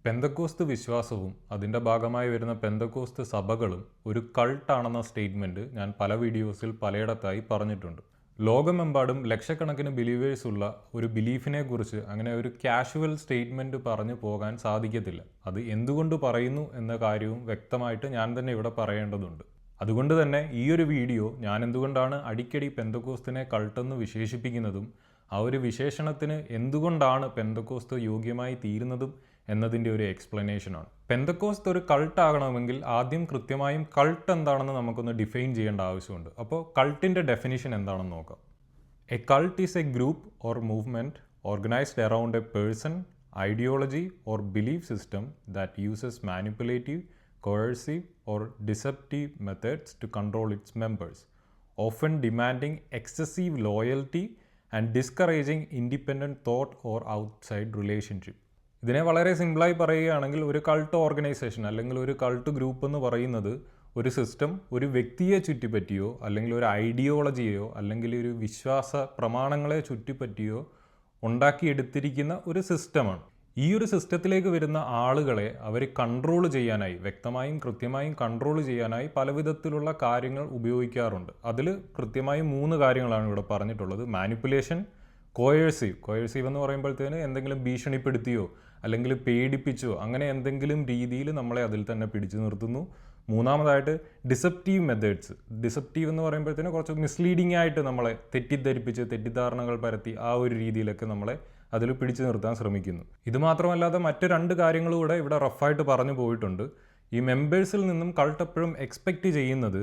പെന്തക്കോസ്ത് വിശ്വാസവും അതിൻ്റെ ഭാഗമായി വരുന്ന പെന്തക്കോസ്ത് സഭകളും ഒരു കൾട്ടാണെന്ന സ്റ്റേറ്റ്മെൻറ്റ് ഞാൻ പല വീഡിയോസിൽ പലയിടത്തായി പറഞ്ഞിട്ടുണ്ട്. ലോകമെമ്പാടും ലക്ഷക്കണക്കിന് ബിലീവേഴ്സ് ഉള്ള ഒരു ബിലീഫിനെ കുറിച്ച് അങ്ങനെ ഒരു കാഷ്വൽ സ്റ്റേറ്റ്മെൻറ്റ് പറഞ്ഞു പോകാൻ സാധിക്കത്തില്ല. അത് എന്തുകൊണ്ട് പറയുന്നു എന്ന കാര്യവും വ്യക്തമായിട്ട് ഞാൻ തന്നെ ഇവിടെ പറയേണ്ടതുണ്ട്. അതുകൊണ്ട് തന്നെ ഈ ഒരു വീഡിയോ ഞാൻ എന്തുകൊണ്ടാണ് അടിക്കടി പെന്തക്കോസ്തിനെ കൾട്ടെന്ന് വിശേഷിപ്പിക്കുന്നതും ആ ഒരു വിശേഷണത്തിന് എന്തുകൊണ്ടാണ് പെന്തക്കോസ്ത് യോഗ്യമായി തീരുന്നതും എന്നതിൻ്റെ ഒരു എക്സ്പ്ലനേഷനാണ്. പെന്തക്കോസ്ത് ഒരു കൾട്ട് ആകണമെങ്കിൽ ആദ്യം കൃത്യമായും കൾട്ട് എന്താണെന്ന് നമുക്കൊന്ന് ഡിഫൈൻ ചെയ്യേണ്ട ആവശ്യമുണ്ട്. അപ്പോൾ കൾട്ടിൻ്റെ ഡെഫിനിഷൻ എന്താണെന്ന് നോക്കാം. A cult is a group or movement organised around a person, ideology or belief system that uses manipulative, coercive or deceptive methods to control its members, often demanding excessive loyalty and discouraging independent thought or outside relationship. ഇതിനെ വളരെ സിമ്പിളായി പറയുകയാണെങ്കിൽ ഒരു cult organisation അല്ലെങ്കിൽ ഒരു cult group എന്ന് പറയുന്നത് ഒരു സിസ്റ്റം ഒരു വ്യക്തിയെ ചുറ്റിപ്പറ്റിയോ അല്ലെങ്കിൽ ഒരു ഐഡിയോളജിയോ അല്ലെങ്കിൽ ഒരു വിശ്വാസ പ്രമാണങ്ങളെ ചുറ്റിപ്പറ്റിയോ ഉണ്ടാക്കിയെടുത്തിരിക്കുന്ന ഒരു സിസ്റ്റമാണ്. ഈ ഒരു സിസ്റ്റത്തിലേക്ക് വരുന്ന ആളുകളെ അവർ കൺട്രോൾ ചെയ്യാനായി, വ്യക്തമായും കൃത്യമായും കൺട്രോൾ ചെയ്യാനായി പല വിധത്തിലുള്ള കാര്യങ്ങൾ ഉപയോഗിക്കാറുണ്ട്. അതിൽ കൃത്യമായും 3 കാര്യങ്ങളാണ് ഇവിടെ പറഞ്ഞിട്ടുള്ളത്. മാനിപ്പുലേഷൻ, കോയേഴ്സീവ് എന്ന് പറയുമ്പോഴത്തേന് എന്തെങ്കിലും ഭീഷണിപ്പെടുത്തിയോ അല്ലെങ്കിൽ പേടിപ്പിച്ചോ അങ്ങനെ എന്തെങ്കിലും രീതിയിൽ നമ്മളെ അതിൽ തന്നെ പിടിച്ചു നിർത്തുന്നു. മൂന്നാമതായിട്ട് ഡിസെപ്റ്റീവ് മെത്തേഡ്സ്. ഡിസെപ്റ്റീവ് എന്ന് പറയുമ്പോഴത്തേന് കുറച്ച് മിസ്ലീഡിംഗ് ആയിട്ട് നമ്മളെ തെറ്റിദ്ധരിപ്പിച്ച് തെറ്റിദ്ധാരണകൾ പരത്തി ആ ഒരു രീതിയിലൊക്കെ നമ്മളെ അതിൽ പിടിച്ചു നിർത്താൻ ശ്രമിക്കുന്നു. ഇത് മാത്രമല്ലാതെ മറ്റ് 2 കാര്യങ്ങളും കൂടെ ഇവിടെ റഫായിട്ട് പറഞ്ഞു പോയിട്ടുണ്ട്. ഈ മെമ്പേഴ്സിൽ നിന്നും കൾട്ട് എപ്പോഴും എക്സ്പെക്റ്റ് ചെയ്യുന്നത്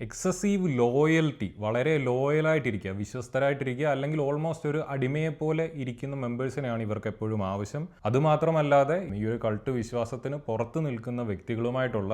എക്സസീവ് ലോയൽറ്റി, വളരെ ലോയലായിട്ടിരിക്കുക, വിശ്വസ്തരായിട്ടിരിക്കുക, അല്ലെങ്കിൽ ഓൾമോസ്റ്റ് ഒരു അടിമയെപ്പോലെ ഇരിക്കുന്ന മെമ്പേഴ്സിനെയാണ് ഇവർക്ക് എപ്പോഴും ആവശ്യം. അതുമാത്രമല്ലാതെ ഈ ഒരു കൾട്ട് വിശ്വാസത്തിന് പുറത്ത് നിൽക്കുന്ന വ്യക്തികളുമായിട്ടുള്ള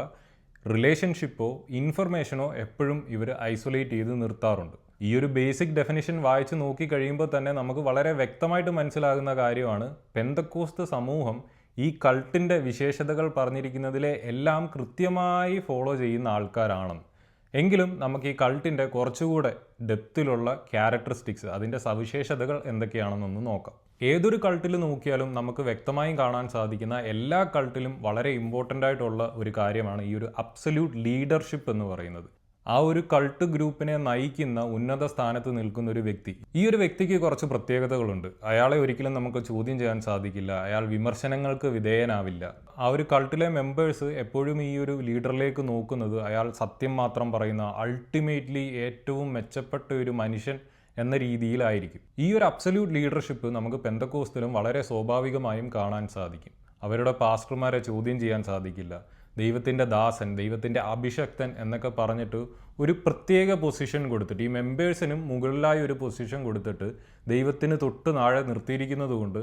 റിലേഷൻഷിപ്പോ ഇൻഫർമേഷനോ എപ്പോഴും ഇവർ ഐസൊലേറ്റ് ചെയ്ത് നിർത്താറുണ്ട്. ഈ ഒരു ബേസിക് ഡെഫിനിഷൻ വായിച്ച് നോക്കി കഴിയുമ്പോൾ തന്നെ നമുക്ക് വളരെ വ്യക്തമായിട്ട് മനസ്സിലാകുന്ന കാര്യമാണ് പെന്തക്കോസ്ത് സമൂഹം ഈ കൾട്ടിൻ്റെ വിശേഷതകൾ പറഞ്ഞിരിക്കുന്നതിലെ എല്ലാം കൃത്യമായി ഫോളോ ചെയ്യുന്ന ആൾക്കാരാണെന്ന്. എങ്കിലും നമുക്ക് ഈ കൾട്ടിൻ്റെ കുറച്ചുകൂടെ ഡെപ്തിലുള്ള ക്യാരക്ടറിസ്റ്റിക്സ്, അതിൻ്റെ സവിശേഷതകൾ എന്തൊക്കെയാണെന്നൊന്ന് നോക്കാം. ഏതൊരു കൾട്ടിൽ നോക്കിയാലും നമുക്ക് വ്യക്തമായും കാണാൻ സാധിക്കുന്ന എല്ലാ കൾട്ടിലും വളരെ ഇമ്പോർട്ടൻ്റ് ആയിട്ടുള്ള ഒരു കാര്യമാണ് ഈ ഒരു അബ്സല്യൂട്ട് ലീഡർഷിപ്പ് എന്ന് പറയുന്നത്. ആ ഒരു കൾട്ട് ഗ്രൂപ്പിനെ നയിക്കുന്ന ഉന്നത സ്ഥാനത്ത് നിൽക്കുന്ന ഒരു വ്യക്തി, ഈ ഒരു വ്യക്തിക്ക് കുറച്ച് പ്രത്യേകതകളുണ്ട്. അയാളെ ഒരിക്കലും നമുക്ക് ചോദ്യം ചെയ്യാൻ സാധിക്കില്ല, അയാൾ വിമർശനങ്ങൾക്ക് വിധേയനാവില്ല. ആ ഒരു കൾട്ടിലെ മെമ്പേഴ്സ് എപ്പോഴും ഈ ഒരു ലീഡറിലേക്ക് നോക്കുന്നത് അയാൾ സത്യം മാത്രം പറയുന്ന, അൾട്ടിമേറ്റ്ലി ഏറ്റവും മെച്ചപ്പെട്ട ഒരു മനുഷ്യൻ എന്ന രീതിയിലായിരിക്കും. ഈ ഒരു അബ്സല്യൂട്ട് ലീഡർഷിപ്പ് നമുക്ക് പെന്തക്കോസ്തിലും വളരെ സ്വാഭാവികമായും കാണാൻ സാധിക്കും. അവരുടെ പാസ്റ്റർമാരെ ചോദ്യം ചെയ്യാൻ സാധിക്കില്ല. ദൈവത്തിൻ്റെ ദാസൻ, ദൈവത്തിൻ്റെ അഭിഷക്തൻ എന്നൊക്കെ പറഞ്ഞിട്ട് ഒരു പ്രത്യേക പൊസിഷൻ കൊടുത്തിട്ട്, ഈ മെമ്പേഴ്സിനും മുകളിലായ ഒരു പൊസിഷൻ കൊടുത്തിട്ട് ദൈവത്തിന് തൊട്ട് താഴെ നിർത്തിയിരിക്കുന്നത് കൊണ്ട്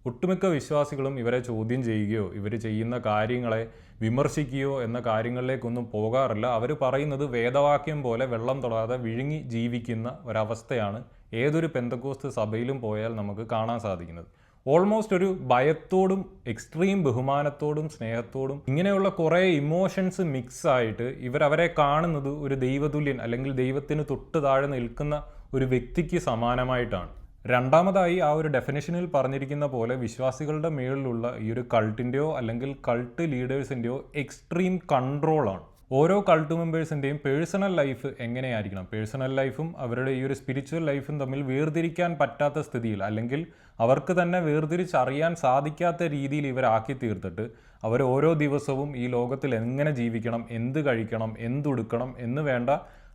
ഒട്ടുമിക്ക വിശ്വാസികളും ഇവരെ ചോദ്യം ചെയ്യുകയോ ഇവർ ചെയ്യുന്ന കാര്യങ്ങളെ വിമർശിക്കുകയോ എന്ന കാര്യങ്ങളിലേക്കൊന്നും പോകാറില്ല. അവർ പറയുന്നത് വേദവാക്യം പോലെ വെള്ളം തൊടാതെ വിഴുങ്ങി ജീവിക്കുന്ന ഒരവസ്ഥയാണ് ഏതൊരു പെന്തക്കോസ്ത് സഭയിലും പോയാൽ നമുക്ക് കാണാൻ സാധിക്കുന്നത്. ഓൾമോസ്റ്റ് ഒരു ഭയത്തോടും എക്സ്ട്രീം ബഹുമാനത്തോടും സ്നേഹത്തോടും ഇങ്ങനെയുള്ള കുറേ ഇമോഷൻസ് മിക്സ് ആയിട്ട് ഇവരവരെ കാണുന്നത് ഒരു ദൈവതുല്യൻ അല്ലെങ്കിൽ ദൈവത്തിന് തൊട്ട് താഴെ നിൽക്കുന്ന ഒരു വ്യക്തിക്ക് സമാനമായിട്ടാണ്. രണ്ടാമതായി ആ ഒരു ഡെഫിനേഷനിൽ പറഞ്ഞിരിക്കുന്ന പോലെ വിശ്വാസികളുടെ മേളിലുള്ള ഈ ഒരു കൾട്ടിൻ്റെയോ അല്ലെങ്കിൽ കൾട്ട് ലീഡേഴ്സിൻ്റെയോ എക്സ്ട്രീം കൺട്രോളാണ്. ഓരോ കൾട്ട് മെമ്പേഴ്സിൻ്റെയും പേഴ്സണൽ ലൈഫ് എങ്ങനെയായിരിക്കണം, പേഴ്സണൽ ലൈഫും അവരുടെ ഈ ഒരു സ്പിരിച്വൽ ലൈഫും തമ്മിൽ വേർതിരിക്കാൻ പറ്റാത്ത സ്ഥിതിയിൽ അല്ലെങ്കിൽ അവർക്ക് തന്നെ വേർതിരിച്ചറിയാൻ സാധിക്കാത്ത രീതിയിൽ ഇവരാക്കി തീർത്തിട്ട് അവർ ഓരോ ദിവസവും ഈ ലോകത്തിൽ എങ്ങനെ ജീവിക്കണം, എന്ത് കഴിക്കണം, എന്തുടുക്കണം എന്ന് വേണ്ട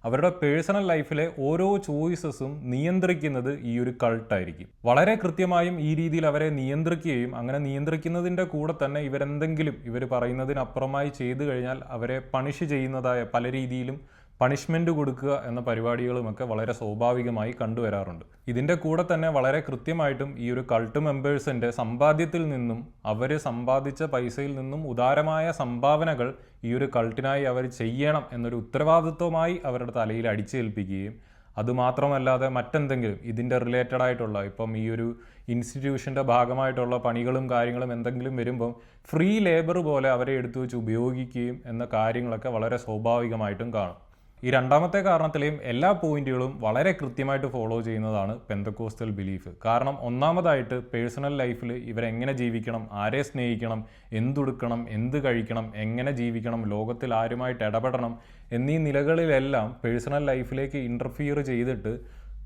അവരുടെ പേഴ്സണൽ ലൈഫിലെ ഓരോ ചോയ്സസും നിയന്ത്രിക്കുന്നത് ഈ ഒരു കൾട്ടായിരിക്കും. വളരെ കൃത്യമായും ഈ രീതിയിൽ അവരെ നിയന്ത്രിക്കുകയും അങ്ങനെ നിയന്ത്രിക്കുന്നതിൻ്റെ കൂടെ തന്നെ ഇവർ പറയുന്നതിനപ്പുറമായി ചെയ്തു കഴിഞ്ഞാൽ അവരെ പണിഷ് ചെയ്യുന്നതായ പല രീതിയിലും പണിഷ്മെൻറ്റ് കൊടുക്കുക എന്ന പരിപാടികളുമൊക്കെ വളരെ സ്വാഭാവികമായി കണ്ടുവരാറുണ്ട്. ഇതിൻ്റെ കൂടെ തന്നെ വളരെ കൃത്യമായിട്ടും ഈ ഒരു കൾട്ട് മെമ്പേഴ്സിൻ്റെ സമ്പാദ്യത്തിൽ നിന്നും അവർ സമ്പാദിച്ച പൈസയിൽ നിന്നും ഉദാരമായ സംഭാവനകൾ ഈ ഒരു കൾട്ടിനായി അവർ ചെയ്യണം എന്നൊരു ഉത്തരവാദിത്വമായി അവരുടെ തലയിൽ അടിച്ചേൽപ്പിക്കുകയും അതുമാത്രമല്ലാതെ മറ്റെന്തെങ്കിലും ഇതിൻ്റെ റിലേറ്റഡ് ആയിട്ടുള്ള ഇപ്പം ഈ ഒരു ഇൻസ്റ്റിറ്റ്യൂഷൻ്റെ ഭാഗമായിട്ടുള്ള പണികളും കാര്യങ്ങളും എന്തെങ്കിലും വരുമ്പം ഫ്രീ ലേബർ പോലെ അവരെ എടുത്തു വെച്ച് ഉപയോഗിക്കുകയും എന്ന കാര്യങ്ങളൊക്കെ വളരെ സ്വാഭാവികമായിട്ടും കാണും. ഈ രണ്ടാമത്തെ കാരണത്തിലെയും എല്ലാ പോയിന്റുകളും വളരെ കൃത്യമായിട്ട് ഫോളോ ചെയ്യുന്നതാണ് പെന്തക്കോസ്റ്റൽ ബിലീഫ്. കാരണം ഒന്നാമതായിട്ട് പേഴ്സണൽ ലൈഫിൽ ഇവരെങ്ങനെ ജീവിക്കണം, ആരെ സ്നേഹിക്കണം, എന്തുടുക്കണം, എന്ത് കഴിക്കണം, എങ്ങനെ ജീവിക്കണം, ലോകത്തിൽ ആരുമായിട്ട് ഇടപെടണം എന്നീ നിലകളിലെല്ലാം പേഴ്സണൽ ലൈഫിലേക്ക് ഇൻ്റർഫിയർ ചെയ്തിട്ട്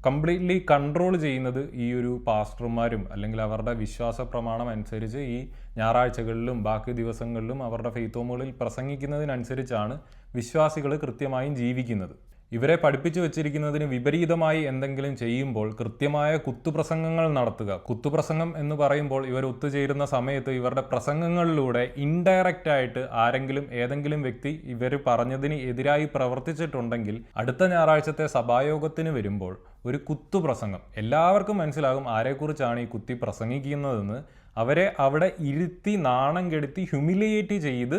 കംപ്ലീറ്റ്ലി കൺട്രോൾ ചെയ്യുന്നത് ഈ ഒരു പാസ്റ്റർമാരും അല്ലെങ്കിൽ അവരുടെ വിശ്വാസ പ്രമാണം അനുസരിച്ച് ഈ ഞായറാഴ്ചകളിലും ബാക്കി ദിവസങ്ങളിലും അവരുടെ ഫെയ്ത്തോമുകളിൽ പ്രസംഗിക്കുന്നതിനനുസരിച്ചാണ് വിശ്വാസികൾ കൃത്യമായും ജീവിക്കുന്നത്. ഇവരെ പഠിപ്പിച്ചു വെച്ചിരിക്കുന്നതിന് വിപരീതമായി എന്തെങ്കിലും ചെയ്യുമ്പോൾ കൃത്യമായ കുത്തുപ്രസംഗങ്ങൾ നടത്തുക. കുത്തുപ്രസംഗം എന്ന് പറയുമ്പോൾ ഇവർ ഒത്തുചേരുന്ന സമയത്ത് ഇവരുടെ പ്രസംഗങ്ങളിലൂടെ ഇൻഡയറക്റ്റ് ആയിട്ട് ആരെങ്കിലും ഏതെങ്കിലും വ്യക്തി ഇവർ പറഞ്ഞതിന് എതിരായി പ്രവർത്തിച്ചിട്ടുണ്ടെങ്കിൽ അടുത്ത ഞായറാഴ്ചത്തെ സഭായോഗത്തിന് വരുമ്പോൾ ഒരു കുത്തുപ്രസംഗം എല്ലാവർക്കും മനസ്സിലാകും ആരെക്കുറിച്ചാണ് ഈ കുത്തി പ്രസംഗിക്കുന്നതെന്ന്. അവരെ അവിടെ ഇരുത്തി നാണം കെടുത്തി ഹ്യൂമിലിയേറ്റ് ചെയ്ത്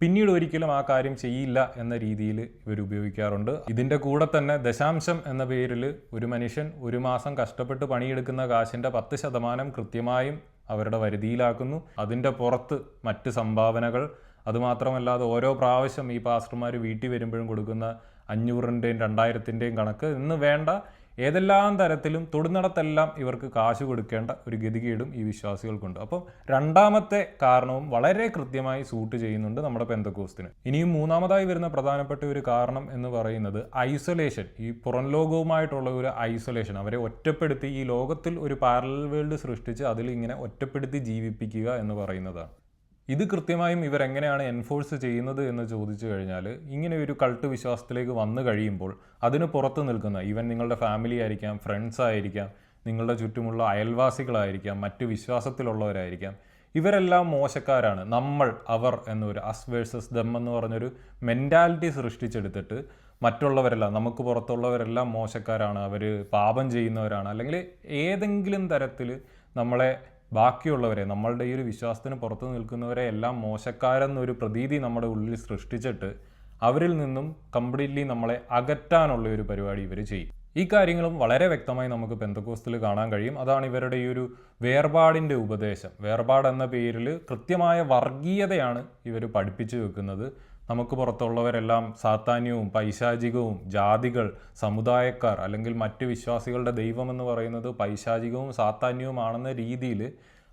പിന്നീട് ഒരിക്കലും ആ കാര്യം ചെയ്യില്ല എന്ന രീതിയിൽ ഇവർ ഉപയോഗിക്കാറുണ്ട്. ഇതിൻ്റെ കൂടെ തന്നെ ദശാംശം എന്ന പേരിൽ ഒരു മനുഷ്യൻ ഒരു മാസം കഷ്ടപ്പെട്ട് പണിയെടുക്കുന്ന കാശിൻ്റെ 10% കൃത്യമായും അവരുടെ വരുതിയിലാക്കുന്നു. അതിൻ്റെ പുറത്ത് മറ്റ് സംഭാവനകൾ, അതുമാത്രമല്ലാതെ ഓരോ പ്രാവശ്യം ഈ പാസ്റ്റർമാർ വീട്ടിൽ വരുമ്പോഴും കൊടുക്കുന്ന 500-ൻ്റെയും 2000-ൻ്റെയും കണക്ക് എന്ന് വേണ്ട ഏതെല്ലാം തരത്തിലും തൊടുന്നിടത്തെല്ലാം ഇവർക്ക് കാശ് കൊടുക്കേണ്ട ഒരു ഗതികേടും ഈ വിശ്വാസികൾക്കുണ്ട്. അപ്പം രണ്ടാമത്തെ കാരണവും വളരെ കൃത്യമായി സൂട്ട് ചെയ്യുന്നുണ്ട് നമ്മുടെ പെന്തക്കോസ്തിന്. ഇനിയും മൂന്നാമതായി വരുന്ന പ്രധാനപ്പെട്ട ഒരു കാരണം എന്ന് പറയുന്നത് ഐസൊലേഷൻ, ഈ പുറം ലോകവുമായിട്ടുള്ള ഒരു ഐസൊലേഷൻ. അവരെ ഒറ്റപ്പെടുത്തി ഈ ലോകത്തിൽ ഒരു പാരലൽ വേൾഡ് സൃഷ്ടിച്ച് അതിൽ ഇങ്ങനെ ഒറ്റപ്പെടുത്തി ജീവിപ്പിക്കുക എന്ന് പറയുന്നതാണ്. ഇത് കൃത്യമായും ഇവരെങ്ങനെയാണ് എൻഫോഴ്സ് ചെയ്യുന്നത് എന്ന് ചോദിച്ചു കഴിഞ്ഞാൽ, ഇങ്ങനെ ഒരു കൾട്ട് വിശ്വാസത്തിലേക്ക് വന്നു കഴിയുമ്പോൾ അതിന് പുറത്ത് നിൽക്കുന്ന ഈവൻ നിങ്ങളുടെ ഫാമിലി ആയിരിക്കാം, ഫ്രണ്ട്സ് ആയിരിക്കാം, നിങ്ങളുടെ ചുറ്റുമുള്ള അയൽവാസികളായിരിക്കാം, മറ്റു വിശ്വാസത്തിലുള്ളവരായിരിക്കാം, ഇവരെല്ലാം മോശക്കാരാണ്, നമ്മൾ അവർ എന്നൊരു അസ് വേഴ്സസ് ദം എന്ന് പറഞ്ഞൊരു മെൻറ്റാലിറ്റി സൃഷ്ടിച്ചെടുത്തിട്ട് മറ്റുള്ളവരെല്ലാം, നമുക്ക് പുറത്തുള്ളവരെല്ലാം മോശക്കാരാണ്, അവർ പാപം ചെയ്യുന്നവരാണ്, അല്ലെങ്കിൽ ഏതെങ്കിലും തരത്തിൽ നമ്മളെ ബാക്കിയുള്ളവരെ, നമ്മളുടെ ഈ ഒരു വിശ്വാസത്തിന് പുറത്തു നിൽക്കുന്നവരെ എല്ലാം മോശക്കാരെന്നൊരു പ്രതീതി നമ്മുടെ ഉള്ളിൽ സൃഷ്ടിച്ചിട്ട് അവരിൽ നിന്നും കംപ്ലീറ്റ്ലി നമ്മളെ അകറ്റാനുള്ള ഒരു പരിപാടി ഇവർ ചെയ്യും. ഈ കാര്യങ്ങളും വളരെ വ്യക്തമായി നമുക്ക് പെന്തക്കോസ്തിൽ കാണാൻ കഴിയും. അതാണ് ഇവരുടെ ഈ ഒരു വേർപാടിൻ്റെ ഉപദേശം. വേർപാട് എന്ന പേരിൽ കൃത്യമായ വർഗീയതയാണ് ഇവർ പഠിപ്പിച്ചു വെക്കുന്നത്. നമുക്ക് പുറത്തുള്ളവരെല്ലാം സാത്താന്യവും പൈശാചികവും, ജാതികൾ, സമുദായക്കാർ അല്ലെങ്കിൽ മറ്റ് വിശ്വാസികളുടെ ദൈവമെന്ന് പറയുന്നത് പൈശാചികവും സാത്താന്യവുമാണെന്ന രീതിയിൽ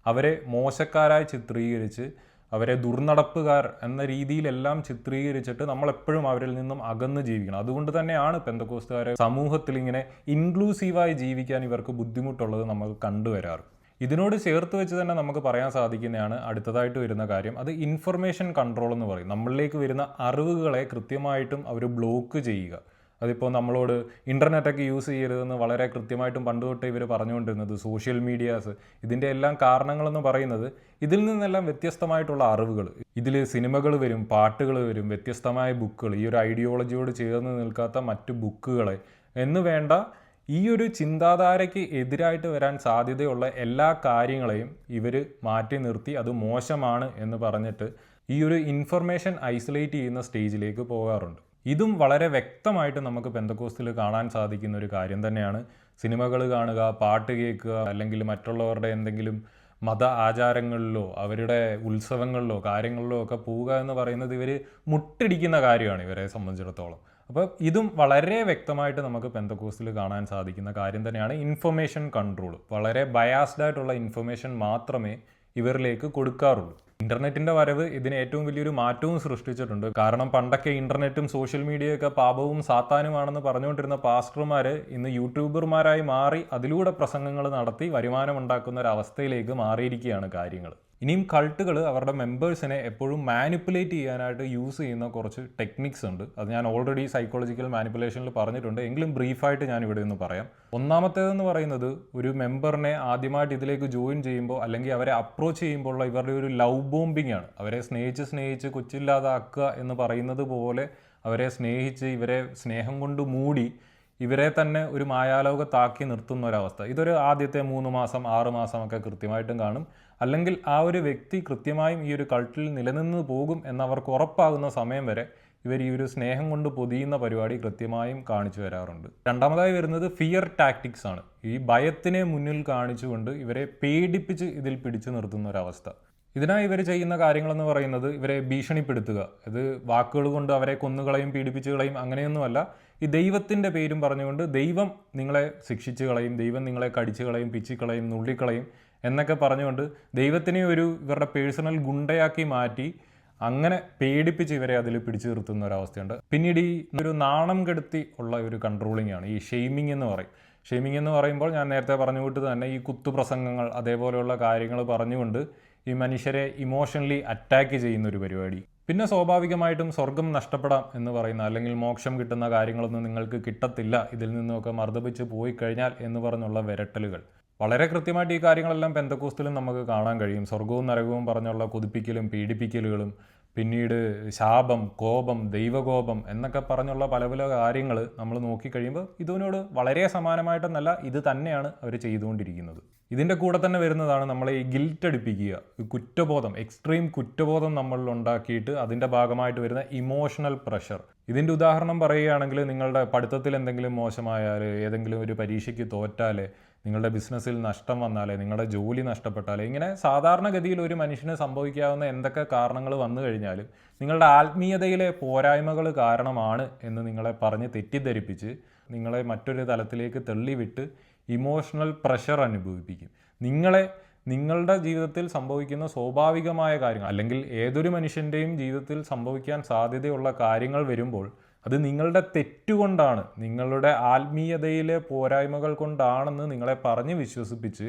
അവരെ മോശക്കാരായി ചിത്രീകരിച്ച്, അവരെ ദുർനടപ്പുകാർ എന്ന രീതിയിലെല്ലാം ചിത്രീകരിച്ചിട്ട് നമ്മളെപ്പോഴും അവരിൽ നിന്നും അകന്ന് ജീവിക്കണം. അതുകൊണ്ട് തന്നെയാണ് പെന്തക്കോസ്തുകാരെ സമൂഹത്തിൽ ഇങ്ങനെ ഇൻക്ലൂസീവായി ജീവിക്കാൻ ഇവർക്ക് ബുദ്ധിമുട്ടുള്ളത് നമ്മൾ കണ്ടുവരാറ്. ഇതിനോട് ചേർത്ത് വെച്ച് തന്നെ നമുക്ക് പറയാൻ സാധിക്കുന്നതാണ് അടുത്തതായിട്ട് വരുന്ന കാര്യം. അത് ഇൻഫർമേഷൻ കൺട്രോൾ എന്ന് പറയും. നമ്മളിലേക്ക് വരുന്ന അറിവുകളെ കൃത്യമായിട്ടും അവർ ബ്ലോക്ക് ചെയ്യുക. അതിപ്പോൾ നമ്മളോട് ഇൻ്റർനെറ്റൊക്കെ യൂസ് ചെയ്യരുതെന്ന് വളരെ കൃത്യമായിട്ടും പണ്ട് തൊട്ടേ ഇവർ പറഞ്ഞുകൊണ്ടിരുന്നത്, സോഷ്യൽ മീഡിയാസ്, ഇതിൻ്റെ എല്ലാം കാരണങ്ങളെന്ന് പറയുന്നത് ഇതിൽ നിന്നെല്ലാം വ്യത്യസ്തമായിട്ടുള്ള അറിവുകൾ. ഇതിൽ സിനിമകൾ വരും, പാട്ടുകൾ വരും, വ്യത്യസ്തമായ ബുക്കുകൾ, ഈ ഒരു ഐഡിയോളജിയോട് ചേർന്ന് നിൽക്കാത്ത മറ്റു ബുക്കുകളെ എന്ന് വേണ്ട ഈ ഒരു ചിന്താധാരയ്ക്ക് എതിരായിട്ട് വരാൻ സാധ്യതയുള്ള എല്ലാ കാര്യങ്ങളെയും ഇവർ മാറ്റി നിർത്തി അത് മോശമാണ് എന്ന് പറഞ്ഞിട്ട് ഈ ഒരു ഇൻഫർമേഷൻ ഐസൊലേറ്റ് ചെയ്യുന്ന സ്റ്റേജിലേക്ക് പോകാറുണ്ട്. ഇതും വളരെ വ്യക്തമായിട്ട് നമുക്ക് പെന്തക്കോസ്തിൽ കാണാൻ സാധിക്കുന്ന ഒരു കാര്യം തന്നെയാണ്. സിനിമകൾ കാണുക, പാട്ട് കേൾക്കുക, അല്ലെങ്കിൽ മറ്റുള്ളവരുടെ എന്തെങ്കിലും മത ആചാരങ്ങളിലോ അവരുടെ ഉത്സവങ്ങളിലോ കാര്യങ്ങളിലോ ഒക്കെ പോവുക എന്ന് പറയുന്നത് ഇവർ മുട്ടിടിക്കുന്ന കാര്യമാണ് ഇവരെ സംബന്ധിച്ചിടത്തോളം. അപ്പോൾ ഇതും വളരെ വ്യക്തമായിട്ട് നമുക്ക് പെന്തക്കോസ്തിൽ കാണാൻ സാധിക്കുന്ന കാര്യം തന്നെയാണ്. ഇൻഫർമേഷൻ കൺട്രോൾ, വളരെ ബയാസ്ഡ് ആയിട്ടുള്ള ഇൻഫർമേഷൻ മാത്രമേ ഇവരിലേക്ക് കൊടുക്കാറുള്ളൂ. ഇൻ്റർനെറ്റിൻ്റെ വരവ് ഇതിന് ഏറ്റവും വലിയൊരു മാറ്റവും സൃഷ്ടിച്ചിട്ടുണ്ട്. കാരണം പണ്ടൊക്കെ ഇൻ്റർനെറ്റും സോഷ്യൽ മീഡിയയൊക്കെ പാപവും സാത്താനുമാണെന്ന് പറഞ്ഞുകൊണ്ടിരുന്ന പാസ്റ്റർമാർ ഇന്ന് യൂട്യൂബർമാരായി മാറി അതിലൂടെ പ്രസംഗങ്ങൾ നടത്തി വരുമാനമുണ്ടാക്കുന്ന ഒരു അവസ്ഥയിലേക്ക് മാറിയിരിക്കുകയാണ് കാര്യങ്ങൾ. ഇനിയും കൾട്ടുകൾ അവരുടെ മെമ്പേഴ്സിനെ എപ്പോഴും മാനിപ്പുലേറ്റ് ചെയ്യാനായിട്ട് യൂസ് ചെയ്യുന്ന കുറച്ച് ടെക്നിക്സ് ഉണ്ട്. അത് ഞാൻ ഓൾറെഡി സൈക്കോളജിക്കൽ മാനിപ്പുലേഷനിൽ പറഞ്ഞിട്ടുണ്ട്, എങ്കിലും ബ്രീഫായിട്ട് ഞാൻ ഇവിടെ നിന്ന് പറയാം. ഒന്നാമത്തേതെന്ന് പറയുന്നത്, ഒരു മെമ്പറിനെ ആദ്യമായിട്ട് ഇതിലേക്ക് ജോയിൻ ചെയ്യുമ്പോൾ അല്ലെങ്കിൽ അവരെ അപ്രോച്ച് ചെയ്യുമ്പോൾ ഇവരുടെ ഒരു ലവ് ബോംബിംഗ് ആണ്. അവരെ സ്നേഹിച്ച് കൊച്ചില്ലാതാക്കുക എന്ന് പറയുന്നത് പോലെ അവരെ സ്നേഹിച്ച് ഇവരെ സ്നേഹം കൊണ്ട് മൂടി ഇവരെ തന്നെ ഒരു മായാലോകത്താക്കി നിർത്തുന്ന ഒരവസ്ഥ. ഇതൊരു ആദ്യത്തെ 3 മാസം 6 മാസമൊക്കെ കൃത്യമായിട്ടും കാണും. അല്ലെങ്കിൽ ആ ഒരു വ്യക്തി കൃത്യമായും ഈ ഒരു കൾട്ടിൽ നിലനിന്ന് പോകും എന്നവർക്ക് ഉറപ്പാകുന്ന സമയം വരെ ഇവർ ഈ ഒരു സ്നേഹം കൊണ്ട് പൊതിയുന്ന പരിപാടി കൃത്യമായും കാണിച്ചു വരാറുണ്ട്. രണ്ടാമതായി വരുന്നത് ഫിയർ ടാക്ടിക്സ് ആണ്. ഈ ഭയത്തിനെ മുന്നിൽ കാണിച്ചുകൊണ്ട് ഇവരെ പേടിപ്പിച്ച് ഇതിൽ പിടിച്ചു നിർത്തുന്ന ഒരവസ്ഥ. ഇതിനായി ഇവർ ചെയ്യുന്ന കാര്യങ്ങളെന്ന് പറയുന്നത് ഇവരെ ഭീഷണിപ്പെടുത്തുക. ഇത് വാക്കുകൾ കൊണ്ട് അവരെ കൊന്നുകളയും പീഡിപ്പിച്ചുകളയും അങ്ങനെയൊന്നുമല്ല. ഈ ദൈവത്തിൻ്റെ പേരും പറഞ്ഞുകൊണ്ട് ദൈവം നിങ്ങളെ ശിക്ഷിച്ച് കളയും, ദൈവം നിങ്ങളെ കടിച്ചു കളയും, പിച്ചിക്കളയും, നുള്ളിക്കളയും എന്നൊക്കെ പറഞ്ഞുകൊണ്ട് ദൈവത്തിനെ ഇവരുടെ പേഴ്സണൽ ഗുണ്ടയാക്കി മാറ്റി അങ്ങനെ പേടിപ്പിച്ച് ഇവരെ അതിൽ പിടിച്ചു നിർത്തുന്ന ഒരവസ്ഥയുണ്ട്. പിന്നീട് ഈ ഒരു നാണം കെടുത്തി ഉള്ള ഒരു കൺട്രോളിംഗ് ആണ് ഈ ഷെയ്മിങ് എന്ന് പറയും. ഷെയ്മിങ് എന്ന് പറയുമ്പോൾ ഞാൻ നേരത്തെ പറഞ്ഞു വിട്ട് തന്നെ ഈ കുത്തുപ്രസംഗങ്ങൾ അതേപോലെയുള്ള കാര്യങ്ങൾ പറഞ്ഞുകൊണ്ട് ഈ മനുഷ്യരെ ഇമോഷണലി അറ്റാക്ക് ചെയ്യുന്ന ഒരു പരിപാടി. പിന്നെ സ്വാഭാവികമായിട്ടും സ്വർഗം നഷ്ടപ്പെടാം എന്ന് പറയുന്ന അല്ലെങ്കിൽ മോക്ഷം കിട്ടുന്ന കാര്യങ്ങളൊന്നും നിങ്ങൾക്ക് കിട്ടത്തില്ല ഇതിൽ നിന്നൊക്കെ മർദ്ദപിച്ച് പോയി കഴിഞ്ഞാൽ എന്ന് പറഞ്ഞുള്ള വിരട്ടലുകൾ. വളരെ കൃത്യമായിട്ട് ഈ കാര്യങ്ങളെല്ലാം പെന്തക്കോസ്തിലും നമുക്ക് കാണാൻ കഴിയും. സ്വർഗവും നരകവും പറഞ്ഞുള്ള കൊതിപ്പിക്കലും പീഡിപ്പിക്കലുകളും പിന്നീട് ശാപം, കോപം, ദൈവകോപം എന്നൊക്കെ പറഞ്ഞുള്ള പല പല കാര്യങ്ങൾ നമ്മൾ നോക്കിക്കഴിയുമ്പോൾ ഇതിനോട് വളരെ സമാനമായിട്ടെന്നല്ല ഇത് തന്നെയാണ് അവർ ചെയ്തുകൊണ്ടിരിക്കുന്നത്. ഇതിൻ്റെ കൂടെ തന്നെ വരുന്നതാണ് നമ്മളെ ഈ ഗിൽറ്റ് അടിപ്പിക്കുക, കുറ്റബോധം, എക്സ്ട്രീം കുറ്റബോധം നമ്മളിൽ ഉണ്ടാക്കിയിട്ട് അതിൻ്റെ ഭാഗമായിട്ട് വരുന്ന ഇമോഷണൽ പ്രഷർ. ഇതിൻ്റെ ഉദാഹരണം പറയുകയാണെങ്കിൽ നിങ്ങളുടെ പഠിത്തത്തിൽ എന്തെങ്കിലും മോശമായാൽ, ഏതെങ്കിലും ഒരു പരീക്ഷയ്ക്ക് തോറ്റാൽ, നിങ്ങളുടെ ബിസിനസ്സിൽ നഷ്ടം വന്നാലേ, നിങ്ങളുടെ ജോലി നഷ്ടപ്പെട്ടാലേ, ഇങ്ങനെ സാധാരണഗതിയിൽ ഒരു മനുഷ്യന് സംഭവിക്കാവുന്ന എന്തൊക്കെ കാരണങ്ങൾ വന്നു കഴിഞ്ഞാലും നിങ്ങളുടെ ആത്മീയതയിലെ പോരായ്മകൾ കാരണമാണ് എന്ന് നിങ്ങളെ പറഞ്ഞ് തെറ്റിദ്ധരിപ്പിച്ച് നിങ്ങളെ മറ്റൊരു തലത്തിലേക്ക് തള്ളിവിട്ട് ഇമോഷണൽ പ്രഷർ അനുഭവിപ്പിക്കും. നിങ്ങളുടെ ജീവിതത്തിൽ സംഭവിക്കുന്ന സ്വാഭാവികമായ കാര്യങ്ങൾ അല്ലെങ്കിൽ ഏതൊരു മനുഷ്യൻ്റെയും ജീവിതത്തിൽ സംഭവിക്കാൻ സാധ്യതയുള്ള കാര്യങ്ങൾ വരുമ്പോൾ അത് നിങ്ങളുടെ തെറ്റുകൊണ്ടാണ്, നിങ്ങളുടെ ആത്മീയതയിലെ പോരായ്മകൾ കൊണ്ടാണെന്ന് നിങ്ങളെ പറഞ്ഞ് വിശ്വസിപ്പിച്ച്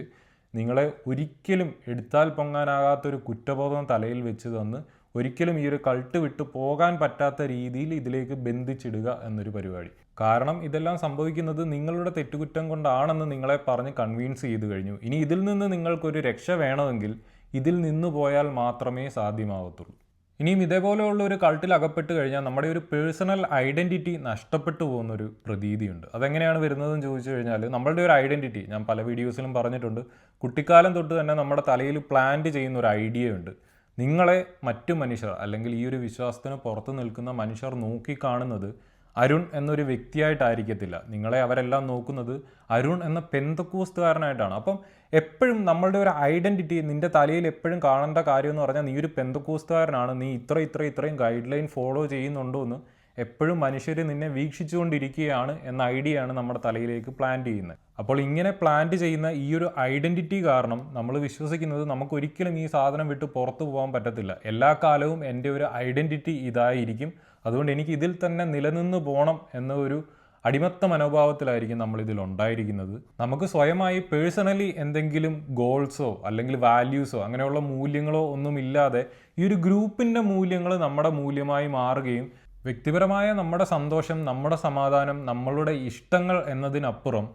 നിങ്ങളെ ഒരിക്കലും എടുത്താൽ പൊങ്ങാനാകാത്തൊരു കുറ്റബോധം തലയിൽ വെച്ച് തന്ന് ഒരിക്കലും ഈ ഒരു കൾട്ട് വിട്ട് പോകാൻ പറ്റാത്ത രീതിയിൽ ഇതിലേക്ക് ബന്ധിച്ചിടുക എന്നൊരു പരിപാടി. കാരണം ഇതെല്ലാം സംഭവിക്കുന്നത് നിങ്ങളുടെ തെറ്റുകുറ്റം കൊണ്ടാണെന്ന് നിങ്ങളെ പറഞ്ഞ് കൺവിൻസ് ചെയ്ത് കഴിഞ്ഞു. ഇനി ഇതിൽ നിന്ന് നിങ്ങൾക്കൊരു രക്ഷ വേണമെങ്കിൽ ഇതിൽ നിന്ന് പോയാൽ മാത്രമേ സാധ്യമാവത്തുള്ളൂ. ഇനിയും ഇതേപോലെയുള്ള ഒരു കൾട്ടിൽ അകപ്പെട്ട് കഴിഞ്ഞാൽ നമ്മുടെ ഒരു പേഴ്സണൽ ഐഡൻറ്റിറ്റി നഷ്ടപ്പെട്ടു പോകുന്നൊരു പ്രതീതിയുണ്ട്. അതെങ്ങനെയാണ് വരുന്നതെന്ന് ചോദിച്ചു കഴിഞ്ഞാൽ, നമ്മളുടെ ഒരു ഐഡൻറ്റിറ്റി ഞാൻ പല വീഡിയോസിലും പറഞ്ഞിട്ടുണ്ട്, കുട്ടിക്കാലം തൊട്ട് തന്നെ നമ്മുടെ തലയിൽ പ്ലാന്റ് ചെയ്യുന്ന ഒരു ഐഡിയ ഉണ്ട്. നിങ്ങളെ മറ്റു മനുഷ്യർ അല്ലെങ്കിൽ ഈ ഒരു വിശ്വാസത്തിന് പുറത്ത് നിൽക്കുന്ന മനുഷ്യർ നോക്കിക്കാണുന്നത് അരുൺ എന്നൊരു വ്യക്തിയായിട്ടായിരിക്കത്തില്ല. നിങ്ങളെ അവരെല്ലാം നോക്കുന്നത് അരുൺ എന്ന പെന്തക്കോസ്തുകാരനായിട്ടാണ്. അപ്പം എപ്പോഴും നമ്മളുടെ ഒരു ഐഡൻറ്റിറ്റി നിൻ്റെ തലയിൽ എപ്പോഴും കാണേണ്ട കാര്യം എന്ന് പറഞ്ഞാൽ നീ ഒരു പെന്തക്കോസ്തുകാരനാണ്, നീ ഇത്രയും ഗൈഡ് ലൈൻ ഫോളോ ചെയ്യുന്നുണ്ടോ എന്ന് എപ്പോഴും മനുഷ്യർ നിന്നെ വീക്ഷിച്ചുകൊണ്ടിരിക്കുകയാണ് എന്ന ഐഡിയയാണ് നമ്മുടെ തലയിലേക്ക് പ്ലാന്റ് ചെയ്യുന്നത്. അപ്പോൾ ഇങ്ങനെ പ്ലാന്റ് ചെയ്യുന്ന ഈ ഒരു ഐഡൻറ്റിറ്റി കാരണം നമ്മൾ വിശ്വസിക്കുന്നത് നമുക്കൊരിക്കലും ഈ സാധനം വിട്ട് പുറത്തു പോകാൻ പറ്റത്തില്ല. എല്ലാ കാലവും എൻ്റെ ഒരു ഐഡൻറ്റിറ്റി ഇതായിരിക്കും, അതുകൊണ്ട് എനിക്ക് ഇതിൽ തന്നെ നിലനിന്ന് പോകണം എന്ന ഒരു അടിമത്ത മനോഭാവത്തിലായിരിക്കും നമ്മളിതിൽ ഉണ്ടായിരിക്കുന്നത്. നമുക്ക് സ്വയമായി പേഴ്സണലി എന്തെങ്കിലും ഗോൾസോ അല്ലെങ്കിൽ വാല്യൂസോ അങ്ങനെയുള്ള മൂല്യങ്ങളോ ഒന്നുമില്ലാതെ ഈ ഒരു ഗ്രൂപ്പിൻ്റെ മൂല്യങ്ങൾ നമ്മുടെ മൂല്യമായി മാറുകയും വ്യക്തിപരമായ നമ്മുടെ സന്തോഷം, നമ്മുടെ സമാധാനം, നമ്മളുടെ ഇഷ്ടങ്ങൾ എന്നതിനപ്പുറം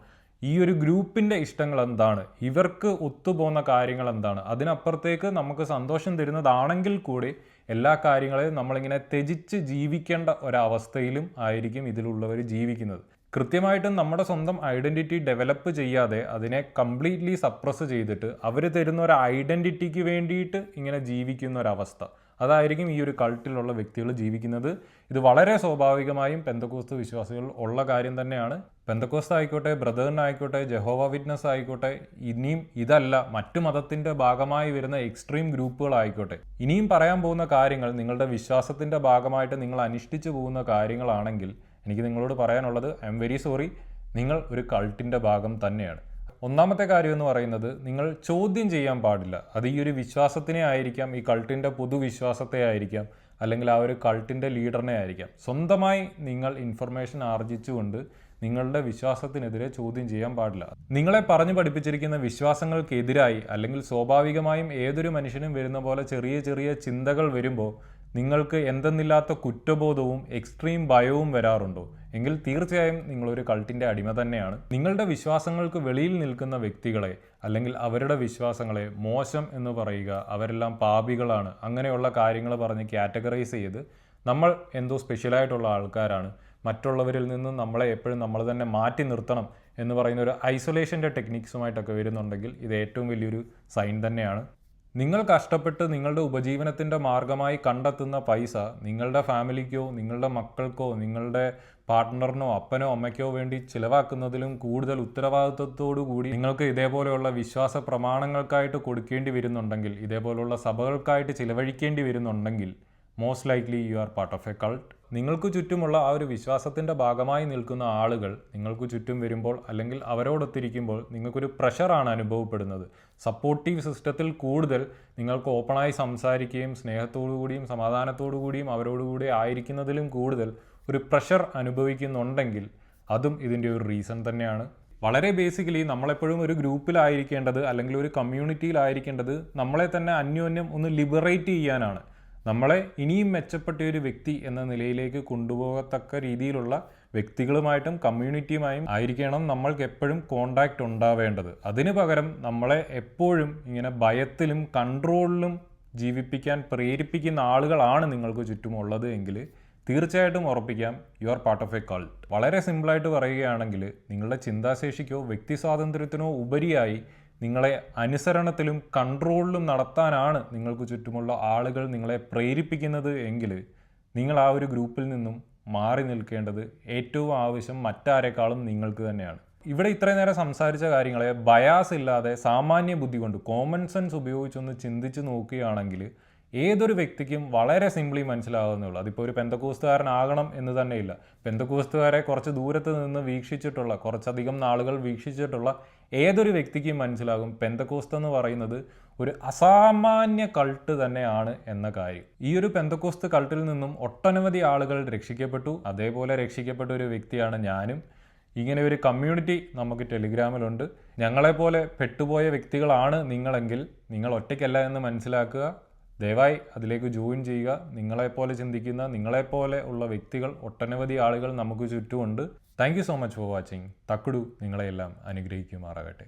ഈ ഒരു ഗ്രൂപ്പിൻ്റെ ഇഷ്ടങ്ങൾ എന്താണ്, ഇവർക്ക് ഒത്തുപോകുന്ന കാര്യങ്ങൾ എന്താണ്, അതിനപ്പുറത്തേക്ക് നമുക്ക് സന്തോഷം തരുന്നതാണെങ്കിൽ കൂടി എല്ലാ കാര്യങ്ങളെയും നമ്മളിങ്ങനെ ത്യജിച്ച് ജീവിക്കേണ്ട ഒരവസ്ഥയിലും ആയിരിക്കും ഇതിലുള്ളവർ ജീവിക്കുന്നത്. കൃത്യമായിട്ടും നമ്മുടെ സ്വന്തം ഐഡൻറ്റിറ്റി ഡെവലപ്പ് ചെയ്യാതെ അതിനെ കംപ്ലീറ്റ്ലി സപ്രസ് ചെയ്തിട്ട് അവർ തരുന്ന ഒരു ഐഡൻറ്റിറ്റിക്ക് വേണ്ടിയിട്ട് ഇങ്ങനെ ജീവിക്കുന്ന ഒരവസ്ഥ, അതായിരിക്കും ഈ ഒരു കൾട്ടിലുള്ള വ്യക്തികൾ ജീവിക്കുന്നത്. ഇത് വളരെ സ്വാഭാവികമായും പെന്തക്കോസ്ത് വിശ്വാസികൾ ഉള്ള കാര്യം തന്നെയാണ്. പെന്തക്കോസ്ത് ആയിക്കോട്ടെ, ബ്രദറിനായിക്കോട്ടെ, ജഹോവ വിറ്റ്നസ് ആയിക്കോട്ടെ, ഇനിയും ഇതല്ല മറ്റു മതത്തിൻ്റെ ഭാഗമായി വരുന്ന എക്സ്ട്രീം ഗ്രൂപ്പുകളായിക്കോട്ടെ, ഇനിയും പറയാൻ പോകുന്ന കാര്യങ്ങൾ നിങ്ങളുടെ വിശ്വാസത്തിൻ്റെ ഭാഗമായിട്ട് നിങ്ങൾ അനുഷ്ഠിച്ചു പോകുന്ന കാര്യങ്ങളാണെങ്കിൽ എനിക്ക് നിങ്ങളോട് പറയാനുള്ളത് ഐ എം വെരി സോറി, നിങ്ങൾ ഒരു കൾട്ടിൻ്റെ ഭാഗം തന്നെയാണ്. ഒന്നാമത്തെ കാര്യം എന്ന് പറയുന്നത്, നിങ്ങൾ ചോദ്യം ചെയ്യാൻ പാടില്ല. അത് ഈ ഒരു വിശ്വാസത്തിനെ ആയിരിക്കാം, ഈ കൾട്ടിൻ്റെ പൊതുവിശ്വാസത്തെ ആയിരിക്കാം, അല്ലെങ്കിൽ ആ ഒരു കൾട്ടിൻ്റെ ലീഡറിനെ ആയിരിക്കാം. സ്വന്തമായി നിങ്ങൾ ഇൻഫർമേഷൻ ആർജിച്ചുകൊണ്ട് നിങ്ങളുടെ വിശ്വാസത്തിനെതിരെ ചോദ്യം ചെയ്യാൻ പാടില്ല. നിങ്ങളെ പറഞ്ഞു പഠിപ്പിച്ചിരിക്കുന്ന വിശ്വാസങ്ങൾക്കെതിരായി അല്ലെങ്കിൽ സ്വാഭാവികമായും ഏതൊരു മനുഷ്യനും വരുന്ന പോലെ ചെറിയ ചെറിയ ചിന്തകൾ വരുമ്പോൾ നിങ്ങൾക്ക് എന്തെന്നില്ലാത്ത കുറ്റബോധവും എക്സ്ട്രീം ഭയവും വരാറുണ്ടോ? എങ്കിൽ തീർച്ചയായും നിങ്ങളൊരു കൾട്ടിൻ്റെ അടിമ തന്നെയാണ്. നിങ്ങളുടെ വിശ്വാസങ്ങൾക്ക് വെളിയിൽ നിൽക്കുന്ന വ്യക്തികളെ അല്ലെങ്കിൽ അവരുടെ വിശ്വാസങ്ങളെ മോശം എന്ന് പറയുക, അവരെല്ലാം പാപികളാണ്, അങ്ങനെയുള്ള കാര്യങ്ങൾ പറഞ്ഞ് കാറ്റഗറൈസ് ചെയ്ത് നമ്മൾ എന്തോ സ്പെഷ്യലായിട്ടുള്ള ആൾക്കാരാണ്, മറ്റുള്ളവരിൽ നിന്നും നമ്മളെ എപ്പോഴും നമ്മൾ തന്നെ മാറ്റി നിർത്തണം എന്ന് പറയുന്ന ഒരു ഐസൊലേഷൻ്റെ ടെക്നിക്സുമായിട്ടൊക്കെ വരുന്നുണ്ടെങ്കിൽ ഇത് ഏറ്റവും വലിയൊരു സൈൻ തന്നെയാണ്. നിങ്ങൾ കഷ്ടപ്പെട്ട് നിങ്ങളുടെ ഉപജീവനത്തിൻ്റെ മാർഗമായി കണ്ടെത്തുന്ന പൈസ നിങ്ങളുടെ ഫാമിലിക്കോ നിങ്ങളുടെ മക്കൾക്കോ നിങ്ങളുടെ പാർട്ട്ണറിനോ അപ്പനോ അമ്മയ്ക്കോ വേണ്ടി ചിലവാക്കുന്നതിലും കൂടുതൽ ഉത്തരവാദിത്വത്തോടു കൂടി നിങ്ങൾക്ക് ഇതേപോലെയുള്ള വിശ്വാസ പ്രമാണങ്ങൾക്കായിട്ട് കൊടുക്കേണ്ടി വരുന്നുണ്ടെങ്കിൽ, ഇതേപോലെയുള്ള സഭകൾക്കായിട്ട് ചിലവഴിക്കേണ്ടി വരുന്നുണ്ടെങ്കിൽ most likely you are part of A cult. നിങ്ങൾക്ക് ചുറ്റുമുള്ള ആ ഒരു വിശ്വാസത്തിൻ്റെ ഭാഗമായി നിൽക്കുന്ന ആളുകൾ നിങ്ങൾക്ക് ചുറ്റും വരുമ്പോൾ അല്ലെങ്കിൽ അവരോടൊത്തിരിക്കുമ്പോൾ നിങ്ങൾക്കൊരു പ്രഷറാണ് അനുഭവപ്പെടുന്നത്. സപ്പോർട്ടീവ് സിസ്റ്റത്തിൽ കൂടുതൽ നിങ്ങൾക്ക് ഓപ്പണായി സംസാരിക്കുകയും സ്നേഹത്തോടു കൂടിയും സമാധാനത്തോടു കൂടിയും അവരോടുകൂടി ആയിരിക്കുന്നതിലും കൂടുതൽ ഒരു പ്രഷർ അനുഭവിക്കുന്നുണ്ടെങ്കിൽ അതും ഇതിൻ്റെ ഒരു റീസൺ തന്നെയാണ്. വളരെ ബേസിക്കലി നമ്മളെപ്പോഴും ഒരു ഗ്രൂപ്പിലായിരിക്കേണ്ടത് അല്ലെങ്കിൽ ഒരു കമ്മ്യൂണിറ്റിയിലായിരിക്കേണ്ടത് നമ്മളെ തന്നെ അന്യോന്യം ഒന്ന് ലിബറേറ്റ് ചെയ്യാനാണ്. നമ്മളെ ഇനിയും മെച്ചപ്പെട്ട ഒരു വ്യക്തി എന്ന നിലയിലേക്ക് കൊണ്ടുപോകത്തക്ക രീതിയിലുള്ള വ്യക്തികളുമായിട്ടും കമ്മ്യൂണിറ്റിയുമായും ആയിരിക്കണം നമ്മൾക്ക് എപ്പോഴും കോണ്ടാക്റ്റ് ഉണ്ടാവേണ്ടത്. അതിനു പകരം നമ്മളെ എപ്പോഴും ഇങ്ങനെ ഭയത്തിലും കൺട്രോളിലും ജീവിപ്പിക്കാൻ പ്രേരിപ്പിക്കുന്ന ആളുകളാണ് നിങ്ങൾക്ക് ചുറ്റുമുള്ളത് എങ്കിൽ തീർച്ചയായിട്ടും ഉറപ്പിക്കാം you are part of A cult. വളരെ സിമ്പിളായിട്ട് പറയുകയാണെങ്കിൽ നിങ്ങളുടെ ചിന്താശേഷിക്കോ വ്യക്തി സ്വാതന്ത്ര്യത്തിനോ ഉപരിയായി നിങ്ങളെ അനുസരണത്തിലും കൺട്രോളിലും നടത്താനാണ് നിങ്ങൾക്ക് ചുറ്റുമുള്ള ആളുകൾ നിങ്ങളെ പ്രേരിപ്പിക്കുന്നത് എങ്കിൽ നിങ്ങൾ ആ ഒരു ഗ്രൂപ്പിൽ നിന്നും മാറി നിൽക്കേണ്ടത് ഏറ്റവും ആവശ്യം മറ്റാരെക്കാളും നിങ്ങൾക്ക് തന്നെയാണ്. ഇവിടെ ഇത്രയും നേരം സംസാരിച്ച കാര്യങ്ങളെ ബയാസ് ഇല്ലാതെ സാമാന്യ ബുദ്ധി കൊണ്ട് കോമൺ സെൻസ് ഉപയോഗിച്ചൊന്ന് ചിന്തിച്ച് നോക്കുകയാണെങ്കിൽ ഏതൊരു വ്യക്തിക്കും വളരെ സിംപ്ലി മനസ്സിലാകുന്നുള്ളൂ. അതിപ്പോൾ ഒരു പെന്തക്കോസ്തുകാരനാകണം എന്ന് തന്നെയില്ല. പെന്തക്കോസ്തുകാരെ കുറച്ച് ദൂരത്ത് നിന്ന് വീക്ഷിച്ചിട്ടുള്ള കുറച്ചധികം നാളുകൾ വീക്ഷിച്ചിട്ടുള്ള ഏതൊരു വ്യക്തിക്കും മനസ്സിലാകും പെന്തക്കോസ്ത് എന്ന് പറയുന്നത് ഒരു അസാമാന്യ കൾട്ട് തന്നെയാണ് എന്ന കാര്യം. ഈ ഒരു പെന്തക്കോസ്ത് കൾട്ടിൽ നിന്നും ഒട്ടനവധി ആളുകൾ രക്ഷിക്കപ്പെട്ടു. അതേപോലെ രക്ഷിക്കപ്പെട്ട ഒരു വ്യക്തിയാണ് ഞാനും. ഇങ്ങനെ ഒരു കമ്മ്യൂണിറ്റി നമുക്ക് ടെലിഗ്രാമിലുണ്ട്. ഞങ്ങളെപ്പോലെ പെട്ടുപോയ വ്യക്തികളാണ് നിങ്ങളെങ്കിൽ നിങ്ങൾ ഒറ്റയ്ക്കല്ല എന്ന് മനസ്സിലാക്കുക. ദയവായി അതിലേക്ക് ജോയിൻ ചെയ്യുക. നിങ്ങളെപ്പോലെ ചിന്തിക്കുന്ന നിങ്ങളെപ്പോലെ ഉള്ള വ്യക്തികൾ ഒട്ടനവധി ആളുകൾ നമുക്ക് ചുറ്റുമുണ്ട്. Thank you so much for watching. Thakkudu നിങ്ങളെയെല്ലാം അനുഗ്രഹിക്കുമാറാകട്ടെ.